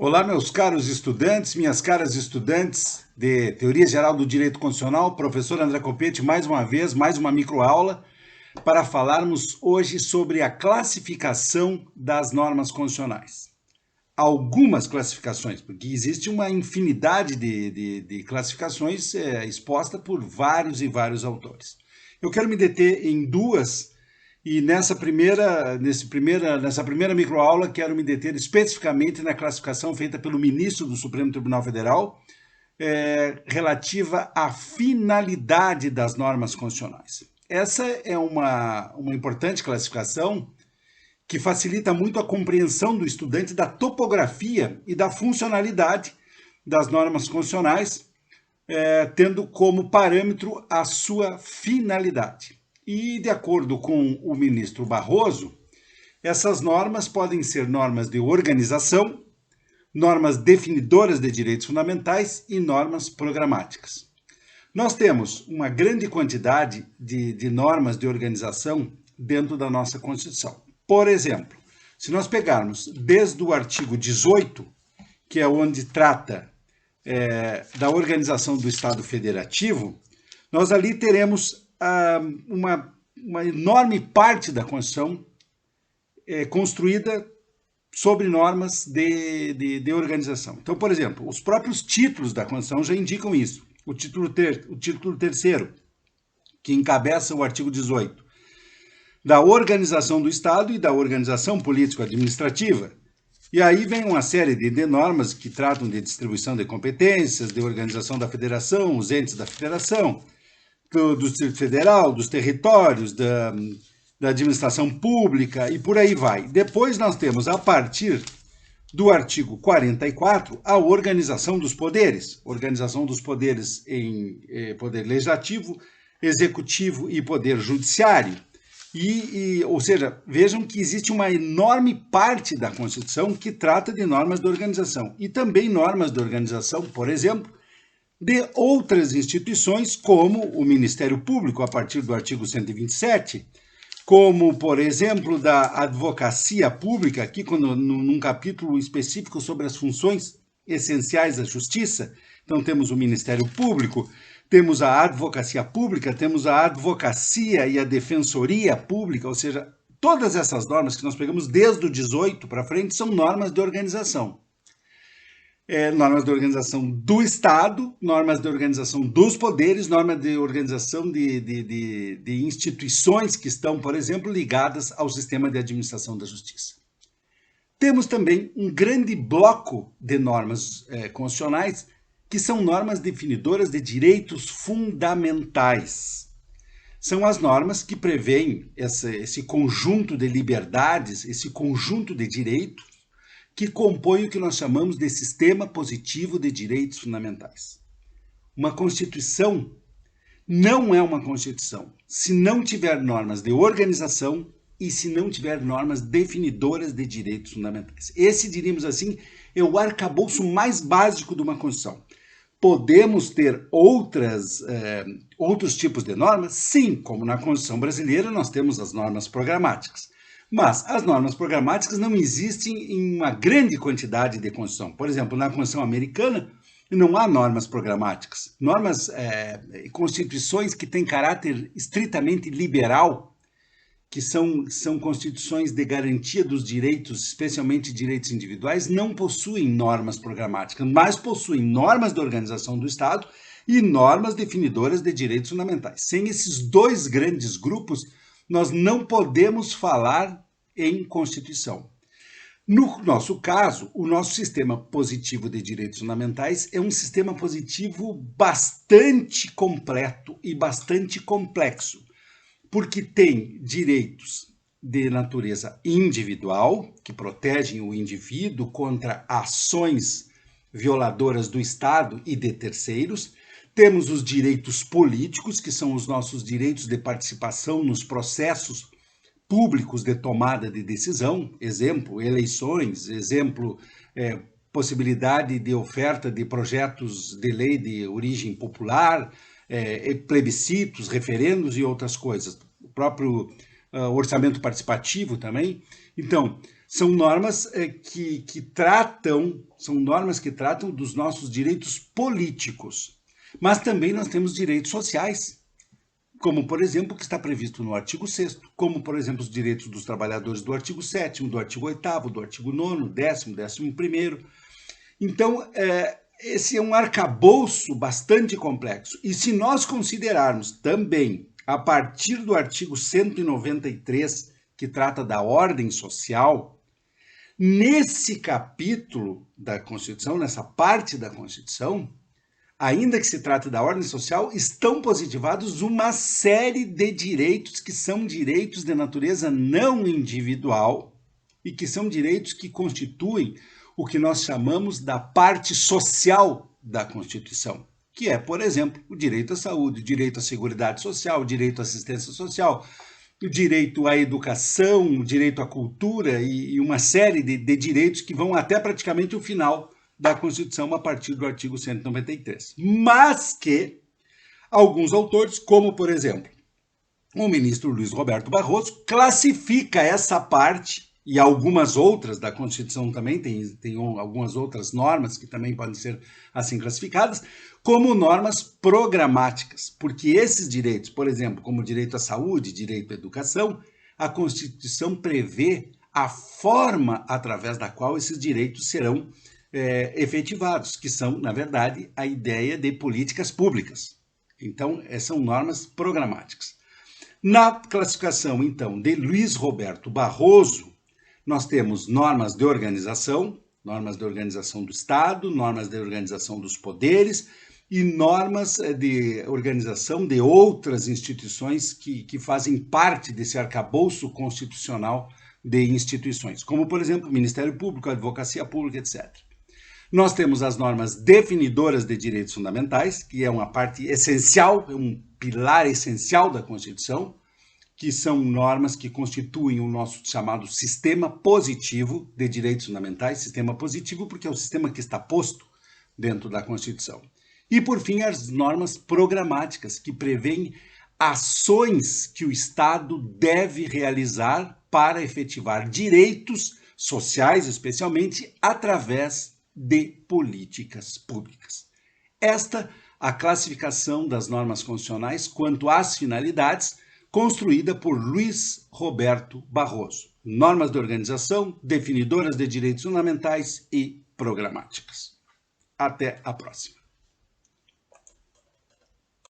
Olá, meus caros estudantes, minhas caras estudantes de Teoria Geral do Direito Constitucional, professor André Copete, mais uma vez, mais uma microaula, para falarmos hoje sobre a classificação das normas constitucionais. Algumas classificações, porque existe uma infinidade de classificações exposta por vários e vários autores. Eu quero me deter em duas. E nessa primeira microaula, quero me deter especificamente na classificação feita pelo ministro do Supremo Tribunal Federal, relativa à finalidade das normas constitucionais. Essa é uma importante classificação que facilita muito a compreensão do estudante da topografia e da funcionalidade das normas constitucionais, tendo como parâmetro a sua finalidade. E, de acordo com o ministro Barroso, essas normas podem ser normas de organização, normas definidoras de direitos fundamentais e normas programáticas. Nós temos uma grande quantidade de normas de organização dentro da nossa Constituição. Por exemplo, se nós pegarmos desde o artigo 18, que é onde trata da organização do Estado Federativo, nós ali teremos uma enorme parte da Constituição construída sobre normas de organização. Então, por exemplo, os próprios títulos da Constituição já indicam isso. O título terceiro, que encabeça o artigo 18, da organização do Estado e da organização político-administrativa. E aí vem uma série de normas que tratam de distribuição de competências, de organização da federação, os entes da federação, do Distrito Federal, dos territórios, da administração pública e por aí vai. Depois nós temos, a partir do artigo 44, a organização dos poderes em poder legislativo, executivo e poder judiciário. Ou seja, vejam que existe uma enorme parte da Constituição que trata de normas de organização. E também normas de organização, por exemplo, de outras instituições, como o Ministério Público, a partir do artigo 127, como, por exemplo, da advocacia pública, aqui num capítulo específico sobre as funções essenciais da justiça. Então, temos o Ministério Público, temos a advocacia pública, temos a advocacia e a defensoria pública, ou seja, todas essas normas que nós pegamos desde o 18 para frente são normas de organização. Normas de organização do Estado, normas de organização dos poderes, normas de organização de instituições que estão, por exemplo, ligadas ao sistema de administração da justiça. Temos também um grande bloco de normas constitucionais que são normas definidoras de direitos fundamentais. São as normas que prevêem esse conjunto de liberdades, esse conjunto de direitos, que compõe o que nós chamamos de sistema positivo de direitos fundamentais. Uma Constituição não é uma Constituição se não tiver normas de organização e se não tiver normas definidoras de direitos fundamentais. Esse, diríamos assim, é o arcabouço mais básico de uma Constituição. Podemos ter outros tipos de normas? Sim, como na Constituição brasileira nós temos as normas programáticas. Mas as normas programáticas não existem em uma grande quantidade de Constituição. Por exemplo, na Constituição americana não há normas programáticas. Constituições que têm caráter estritamente liberal, que são constituições de garantia dos direitos, especialmente direitos individuais, não possuem normas programáticas, mas possuem normas de organização do Estado e normas definidoras de direitos fundamentais. Sem esses dois grandes grupos, nós não podemos falar em Constituição. No nosso caso, o nosso sistema positivo de direitos fundamentais é um sistema positivo bastante completo e bastante complexo, porque tem direitos de natureza individual, que protegem o indivíduo contra ações violadoras do Estado e de terceiros. Temos os direitos políticos, que são os nossos direitos de participação nos processos públicos de tomada de decisão, exemplo, eleições, exemplo, possibilidade de oferta de projetos de lei de origem popular, plebiscitos, referendos e outras coisas. O próprio orçamento participativo também. Então, São normas são normas que tratam dos nossos direitos políticos. Mas também nós temos direitos sociais, como, por exemplo, o que está previsto no artigo 6º, como, por exemplo, os direitos dos trabalhadores do artigo 7º, do artigo 8º, do artigo 9º, 10º, 11º. Então, esse é um arcabouço bastante complexo. E se nós considerarmos também, a partir do artigo 193, que trata da ordem social, nesse capítulo da Constituição, nessa parte da Constituição, ainda que se trate da ordem social, estão positivados uma série de direitos que são direitos de natureza não individual e que são direitos que constituem o que nós chamamos da parte social da Constituição, que é, por exemplo, o direito à saúde, o direito à seguridade social, o direito à assistência social, o direito à educação, o direito à cultura e uma série de direitos que vão até praticamente o final da Constituição a partir do artigo 193. Mas que alguns autores, como por exemplo o ministro Luiz Roberto Barroso, classifica essa parte e algumas outras da Constituição também, tem algumas outras normas que também podem ser assim classificadas, como normas programáticas, porque esses direitos, por exemplo, como o direito à saúde, direito à educação, a Constituição prevê a forma através da qual esses direitos serão efetivados, que são, na verdade, a ideia de políticas públicas. Então, são normas programáticas. Na classificação, então, de Luiz Roberto Barroso, nós temos normas de organização do Estado, normas de organização dos poderes e normas de organização de outras instituições que fazem parte desse arcabouço constitucional de instituições, como, por exemplo, o Ministério Público, a Advocacia Pública, etc. Nós temos as normas definidoras de direitos fundamentais, que é uma parte essencial, é um pilar essencial da Constituição, que são normas que constituem o nosso chamado sistema positivo de direitos fundamentais, sistema positivo porque é o sistema que está posto dentro da Constituição. E, por fim, as normas programáticas, que prevêem ações que o Estado deve realizar para efetivar direitos sociais, especialmente, através de políticas públicas. Esta a classificação das normas constitucionais quanto às finalidades, construída por Luiz Roberto Barroso. Normas de organização, definidoras de direitos fundamentais e programáticas. Até a próxima.